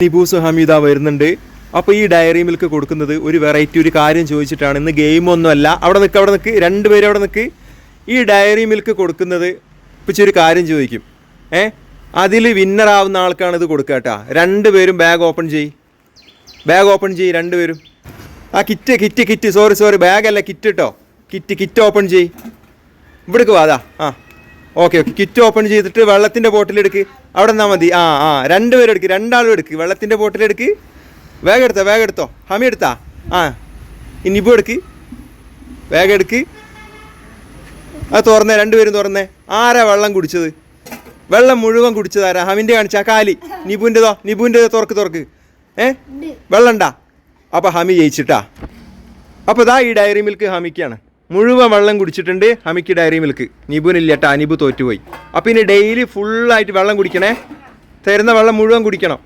നിബൂസും ഹമീദ വരുന്നുണ്ട്. അപ്പോൾ ഈ ഡയറി മിൽക്ക് കൊടുക്കുന്നത് ഒരു വെറൈറ്റി ഒരു കാര്യം ചോദിച്ചിട്ടാണ്. ഇന്ന് ഗെയിമൊന്നുമല്ല. അവിടെ നിൽക്ക് രണ്ടുപേരും അവിടെ നിൽക്ക്. ഈ ഡയറി മിൽക്ക് കൊടുക്കുന്നത് ഇപ്പം ഒരു കാര്യം ചോദിക്കും. അതിൽ വിന്നറാവുന്ന ആൾക്കാണ് ഇത് കൊടുക്കുക കേട്ടോ. രണ്ടുപേരും ബാഗ് ഓപ്പൺ ചെയ്യ് രണ്ടുപേരും. ആ കിറ്റ് സോറി ബാഗല്ല കിറ്റ് കേട്ടോ. കിറ്റ് ഓപ്പൺ ചെയ്യ്. ഇവിടേക്ക് വാതാ. ഓക്കെ കിറ്റ് ഓപ്പൺ ചെയ്തിട്ട് വെള്ളത്തിൻ്റെ ബോട്ടിലെടുക്ക്. അവിടെ നിന്നാൽ മതി. രണ്ടുപേരും എടുക്ക്, രണ്ടാളും എടുക്ക്. വെള്ളത്തിൻ്റെ ബോട്ടിലെടുക്ക്. വേഗം എടുത്തോ. ഹമി എടുത്താ? ഇനിയിപ്പോൾ എടുക്ക്, വേഗം എടുക്ക്. അത് തുറന്നേ, രണ്ടുപേരും തുറന്നേ. ആരാ വെള്ളം കുടിച്ചത്? വെള്ളം മുഴുവൻ കുടിച്ചതാരാ? ഹമിൻ്റെ കാണിച്ചാ കാലി. നിബുവിൻ്റെതോ തുറക്ക്. വെള്ളം ഉണ്ടാ? അപ്പോൾ ഹമി ജയിച്ചിട്ടാ. അപ്പോൾ ഇതാ ഈ ഡയറി മിൽക്ക് ഹമിക്കാണ്. മുഴുവൻ വെള്ളം കുടിച്ചിട്ടുണ്ട് ഹമിക്ക് ഡയറി മിൽക്ക്. നിബുവിനില്ല കേട്ടോ, നിബു തോറ്റുപോയി. അപ്പോൾ ഇനി ഡെയിലി ഫുള്ളായിട്ട് വെള്ളം കുടിക്കണേ. തരുന്ന വെള്ളം മുഴുവൻ കുടിക്കണം.